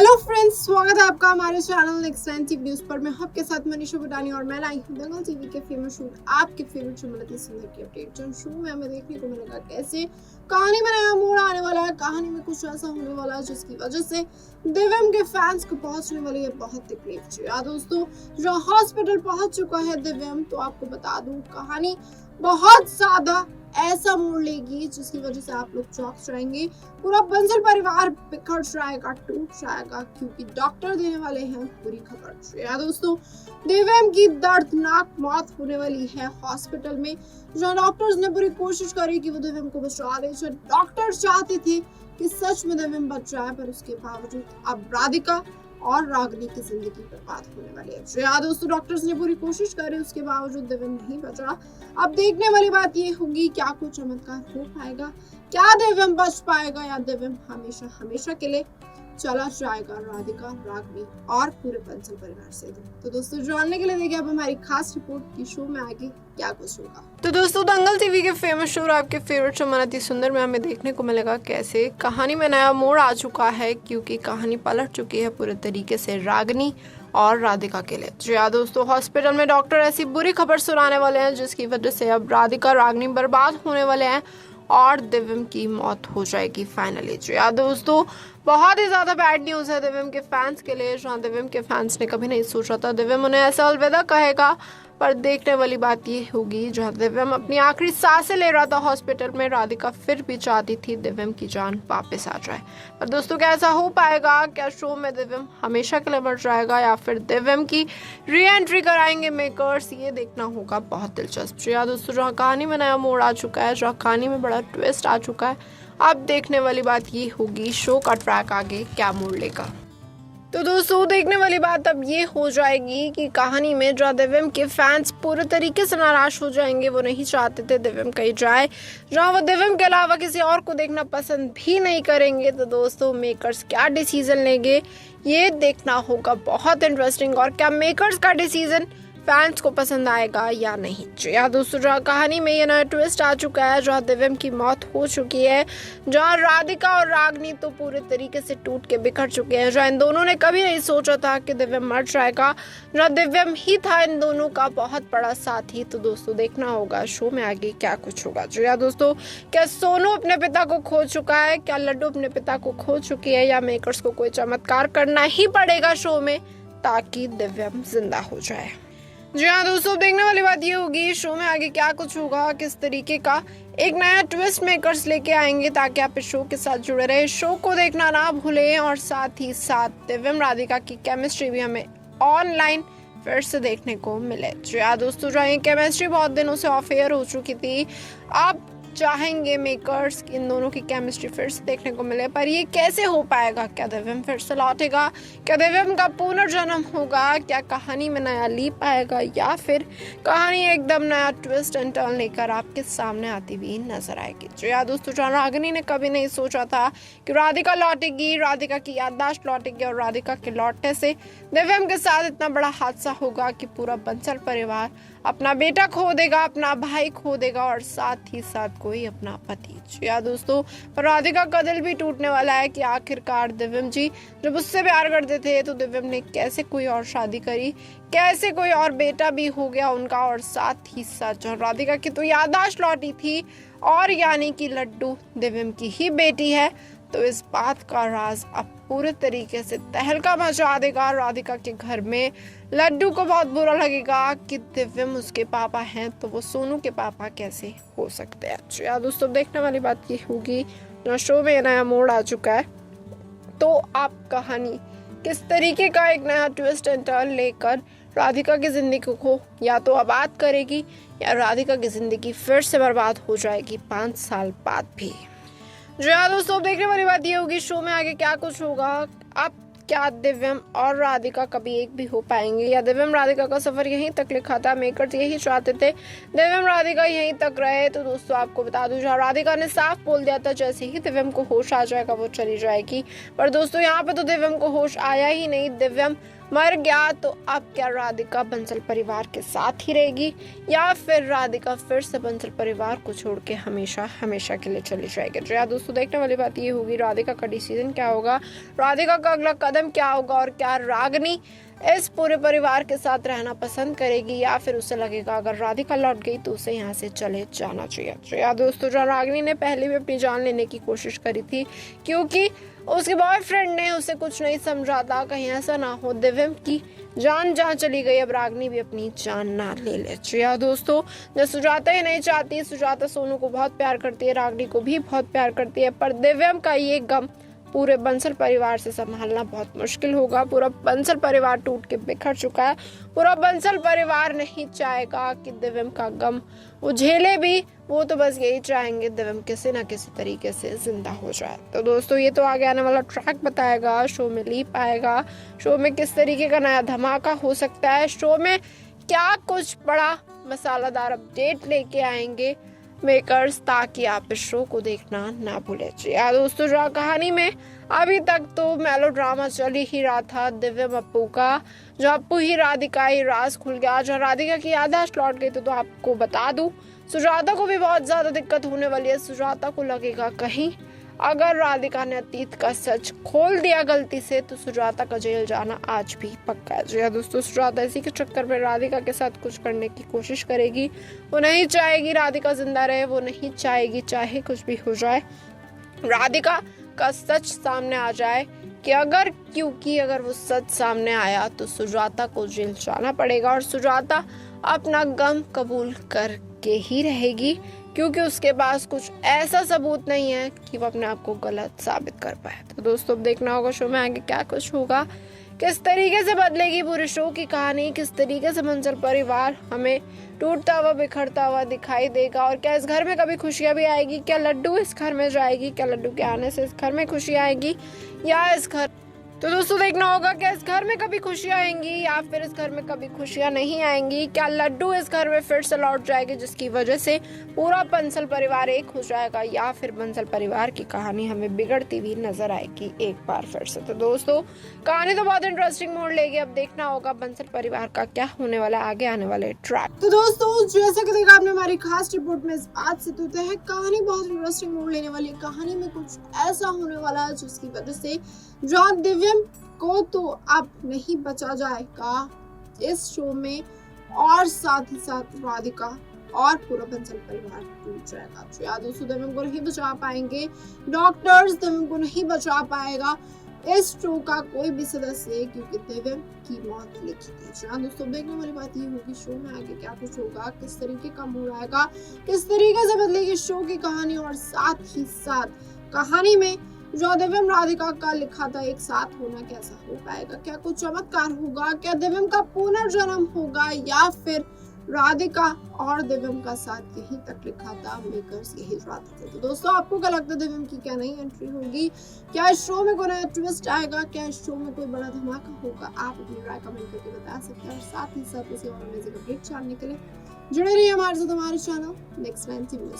Hello friends, स्वागत है आपका हमारे channel next time TV news पर। मैं आपके साथ मनीषा बुटानी और मैं लाई हूं दंगल टीवी के फेमस शो आपके फेवरेट शो मिलती सुंदर की अपडेट। जो शो में हमें देखने को मिलेगा कैसे कहानी में नया मोड़ आने वाला है, कहानी में कुछ ऐसा होने वाला है जिसकी वजह से दिव्यम के फैंस को पहुंचने वाली है बहुत तकलीफ। जी हाँ दोस्तों, जो हॉस्पिटल पहुंच चुका है दिव्यम, तो आपको बता दूं कहानी बहुत ज्यादा ऐसा मोड़ लेगी जिसकी वजह से आप लोग चौंक जाएंगे। पूरा बंसल परिवार बिखर जाएगा, टूट जाएगा, क्योंकि डॉक्टर देने वाले हैं बुरी खबर। या दोस्तों, दिव्यम की दर्दनाक मौत होने वाली है हॉस्पिटल में। जहां डॉक्टर्स ने पूरी कोशिश करी कि वो दिव्यम को बचा ले। जो डॉक्टर चाहते थे कि सच में दिव्यम बच जाए, पर उसके बावजूद अब राधिका और रागिनी की जिंदगी बर्बाद होने वाली है। जी हाँ दोस्तों, डॉक्टर्स ने पूरी कोशिश करी, उसके बावजूद दिव्यम नहीं बचा। अब देखने वाली बात ये होगी क्या कुछ चमत्कार हो पाएगा, क्या दिव्यम बच पाएगा या दिव्यम हमेशा हमेशा के लिए चला जाएगा राधिका, रागिनी और पूरे बंसल परिवार से। तो दोस्तों, जानने के लिए देखिए अब हमारी खास रिपोर्ट की शो में आगे क्या कुछ होगा। तो दोस्तों, दंगल टीवी के फेमस शो और आपके फेवरेट शो मनती सुंदर में हमें देखने को मिलेगा कैसे कहानी में नया मोड़ आ चुका है, क्योंकि कहानी पलट चुकी है पूरे तरीके से रागिनी और राधिका के लिए। जी हाँ दोस्तों, हॉस्पिटल में डॉक्टर ऐसी बुरी खबर सुनाने वाले हैं जिसकी वजह से अब राधिका, रागिनी बर्बाद होने वाले हैं और दिव्यम की मौत हो जाएगी फाइनली। जी हाँ दोस्तों, बहुत ही ज्यादा बैड न्यूज है दिव्यम के फैंस के लिए। जहाँ दिव्यम के फैंस ने कभी नहीं सोचा था दिव्यम उन्हें ऐसा अलविदा कहेगा, पर देखने वाली बात ये होगी जहाँ दिव्यम अपनी आखिरी सांसें ले रहा था हॉस्पिटल में, राधिका फिर भी चाहती थी दिव्यम की जान वापस आ जाए। पर दोस्तों, क्या ऐसा हो पाएगा? क्या शो में दिव्यम हमेशा के लिए मर जाएगा या फिर दिव्यम की री एंट्री कराएंगे मेकर्स? ये देखना होगा बहुत दिलचस्प। जी हाँ दोस्तों, जहाँ कहानी में नया मोड़ आ चुका है, जहाँ कहानी में बड़ा ट्विस्ट आ चुका है, अब देखने वाली बात ये होगी शो का ट्रैक आगे क्या मोड़ लेगा। तो दोस्तों, देखने वाली बात अब ये हो जाएगी कि कहानी में जहाँ दिव्यम के फैंस पूरे तरीके से नाराज हो जाएंगे, वो नहीं चाहते थे दिव्यम कहीं जाए, जहाँ वो दिव्यम के अलावा किसी और को देखना पसंद भी नहीं करेंगे। तो दोस्तों, मेकर्स क्या डिसीजन लेंगे ये देखना होगा बहुत इंटरेस्टिंग, और क्या मेकर्स का डिसीजन फैंस को पसंद आएगा या नहीं। जी हाँ दोस्तों, जहाँ कहानी में ये नया ट्विस्ट आ चुका है, जहाँ दिव्यम की मौत हो चुकी है, जहाँ राधिका और रागिनी तो पूरे तरीके से टूट के बिखर चुके हैं, जहाँ इन दोनों ने कभी नहीं सोचा था कि दिव्यम मर जाएगा, जहाँ दिव्यम ही था इन दोनों का बहुत बड़ा साथी। तो दोस्तों, देखना होगा शो में आगे क्या कुछ होगा। जी हाँ दोस्तों, क्या सोनू अपने पिता को खो चुका है, क्या लड्डू अपने पिता को खो चुकी है, या मेकर्स को कोई चमत्कार करना ही पड़ेगा शो में ताकि दिव्यम जिंदा हो जाए। जी हाँ दोस्तों, देखने वाली बात ये होगी शो में आगे क्या कुछ होगा, किस तरीके का एक नया ट्विस्ट मेकर्स लेके आएंगे, ताकि आप इस शो के साथ जुड़े रहे। शो को देखना ना भूलें और साथ ही साथ दिव्यम राधिका की केमिस्ट्री भी हमें ऑनलाइन फिर से देखने को मिले। जी हाँ दोस्तों, जहाँ ये केमिस्ट्री बहुत दिनों से ऑफ एयर हो चुकी थी, अब चाहेंगे मेकर्स कि इन दोनों की केमिस्ट्री फिर से देखने को मिले। पर ये कैसे हो पाएगा? क्या दिव्यम फिर से लौटेगा? क्या दिव्यम का पुनर्जन्म होगा? क्या कहानी में नया लीप आएगा, या फिर कहानी एकदम नया ट्विस्ट एंड टर्न लेकर आपके सामने आती हुई नजर आएगी? जो यार दोस्तों, जहाँ रागिनी ने कभी नहीं सोचा था कि राधिका लौटेगी, राधिका की याददाश्त लौटेगी और राधिका के लौटने से दिव्यम के साथ इतना बड़ा हादसा होगा कि पूरा बंसल परिवार अपना बेटा खो देगा, अपना भाई खो देगा और साथ ही साथ कोई अपना पति। जी हाँ दोस्तों, पर राधिका का दिल भी टूटने वाला है कि आखिरकार दिव्यम जी जब उससे प्यार करते थे तो दिव्यम ने कैसे कोई और शादी करी, कैसे कोई और बेटा भी हो गया उनका, और साथ ही साथ जो राधिका की तो याददाश्त लौटी थी और यानी कि लड्डू दिव्यम की ही बेटी है। तो इस बात का राज अब पूरे तरीके से तहलका मचा देगा राधिका के घर में। लड्डू को बहुत बुरा लगेगा कि दिव्यम उसके पापा हैं, तो वो सोनू के पापा कैसे हो सकते हैं। अच्छा दोस्तों, देखने वाली बात ये होगी, जो शो में नया मोड़ आ चुका है, तो आप कहानी किस तरीके का एक नया ट्विस्ट एंड टर्न लेकर राधिका की जिंदगी को या तो आबाद करेगी, या राधिका की जिंदगी फिर से बर्बाद हो जाएगी 5 साल बाद भी। जी हाँ दोस्तों, देखने वाली बात ये होगी शो में आगे क्या कुछ होगा। अब क्या दिव्यम और राधिका कभी एक भी हो पाएंगे, या दिव्यम राधिका का सफर यहीं तक लिखा था, मेकर्स यही चाहते थे दिव्यम राधिका यहीं तक रहे। तो दोस्तों, आपको बता दूं, जहाँ राधिका ने साफ बोल दिया था जैसे ही दिव्यम को होश आ जाएगा वो चली जाएगी, पर दोस्तों यहाँ पे तो दिव्यम को होश आया ही नहीं। दिव्यम मर गया तो अब क्या राधिका बंसल परिवार के साथ ही रहेगी या फिर राधिका फिर से बंसल परिवार को छोड़ के हमेशा हमेशा के लिए चली जाएगी। तो यार दोस्तों, देखने वाली बात ये होगी राधिका का डिसीजन क्या होगा, राधिका का अगला कदम क्या होगा और क्या रागिनी इस पूरे परिवार के साथ रहना पसंद करेगी या फिर उसे लगेगा अगर राधिका लौट गई तो उसे यहाँ से चले जाना चाहिए। तो यार दोस्तों, जो रागिनी ने पहले भी अपनी जान लेने की कोशिश करी थी क्योंकि उसके बॉयफ्रेंड ने उसे कुछ नहीं समझा था, कहीं ऐसा ना हो दिव्यम की जान जहाँ चली गई अब रागिनी भी अपनी जान ना ले ले। तो यार दोस्तों, जो सुजाता ही नहीं चाहती, सुजाता सोनू को बहुत प्यार करती है, रागिनी को भी बहुत प्यार करती है, पर दिव्यम का ये गम पूरे बंसल परिवार से संभालना बहुत मुश्किल होगा। पूरा बंसल परिवार टूट के बिखर चुका है, पूरा बंसल परिवार नहीं चाहेगा कि दिव्यम का गम वो झेले भी, वो तो बस यही चाहेंगे दिव्यम किसी ना किसी तरीके से जिंदा हो जाए। तो दोस्तों, ये तो आगे आने वाला ट्रैक बताएगा, शो में लीप आएगा, शो में किस तरीके का नया धमाका हो सकता है, शो में क्या कुछ बड़ा मसालादार अपडेट लेके आएंगे मेकर्स, ताकि आप इस शो को देखना ना भूलें। यार दोस्तों, जो कहानी में अभी तक तो मेलोड्रामा चल ही रहा था दिव्यम अप्पू का, जो अप्पू ही राधिका ही राज खुल गया, जो राधिका की याददाश्त लौट गई तो आपको बता दूं सुजाता को भी बहुत ज्यादा दिक्कत होने वाली है। सुजाता को लगेगा कहीं अगर राधिका ने अतीत का सच खोल दिया गलती से तो सुजाता का जेल जाना आज भी पक्का है। जी दोस्तों, सुजाता इसी के चक्कर में राधिका के साथ कुछ करने की कोशिश करेगी। वो नहीं चाहेगी राधिका जिंदा रहे, वो नहीं चाहेगी चाहे कुछ भी हो जाए राधिका का सच सामने आ जाए कि अगर वो सच सामने आया तो सुजाता को जेल जाना पड़ेगा और सुजाता अपना गम कबूल करके ही रहेगी क्योंकि उसके पास कुछ ऐसा सबूत नहीं है कि वो अपने आप को गलत साबित कर पाए। तो दोस्तों, अब देखना होगा शो में आगे क्या कुछ होगा, किस तरीके से बदलेगी पूरे शो की कहानी, किस तरीके से बंसल परिवार हमें टूटता हुआ बिखरता हुआ दिखाई देगा और क्या इस घर में कभी खुशियां भी आएगी, क्या लड्डू इस घर में जाएगी, क्या लड्डू के आने से इस घर में खुशी आएगी या इस घर। तो दोस्तों, देखना होगा क्या इस घर में कभी खुशियां आएंगी या फिर इस घर में कभी खुशियां नहीं आएंगी, क्या लड्डू इस घर में फिर से लौट जाएगी जिसकी वजह से पूरा बंसल परिवार एक हो जाएगा या फिर बंसल परिवार की कहानी हमें बिगड़ती हुई नजर आएगी एक बार फिर से। तो दोस्तों, कहानी तो बहुत इंटरेस्टिंग मोड़ लेगी, अब देखना होगा बंसल परिवार का क्या होने वाला आगे आने वाले ट्रैक। तो दोस्तों, जैसा कि देखा आपने हमारी खास रिपोर्ट में इस बात से तो है कहानी बहुत इंटरेस्टिंग मोड़ लेने वाली है। कहानी में कुछ ऐसा होने वाला है जिसकी वजह से जॉन दिव्यम को तो अब नहीं बचा जाएगा इस शो में और साथ ही साथ राधिका और पूरा बंसल परिवार टूट जाएगा। तो यार दोस्तों, दिव्यम को नहीं बचा पाएंगे डॉक्टर्स, दिव्यम को नहीं बचा पाएगा इस शो का कोई भी सदस्य क्योंकि दिव्यम की मौत लिखी थी। हाँ दोस्तों, देखने वाली बात ये होगी शो में आगे क्या कुछ होगा, किस तरीके का मोड़ आएगा, किस तरीके से बदलेगी शो की कहानी और साथ ही साथ कहानी में जो दिव्यम राधिका का लिखा था एक साथ होना कैसा हो पाएगा, क्या कुछ चमत्कार होगा, क्या दिव्यम का पुनर्जन्म होगा या फिर राधिका और दिव्यम का साथ यहीं तक लिखा था मेकर्स यही चाहते थे। तो दोस्तों, आपको क्या लगता है दिव्यम की क्या नई एंट्री होगी, क्या इस शो में कोई नया ट्विस्ट आएगा, क्या इस शो में कोई बड़ा धमाका होगा, आप अपनी राय कमेंट करके बता सकते हैं और साथ ही साथ इसी और अमेजिंग अपडेट जानने के लिए जुड़े रहिए हमारे साथ हमारे चैनल नेक्स्ट 90 न्यूज़।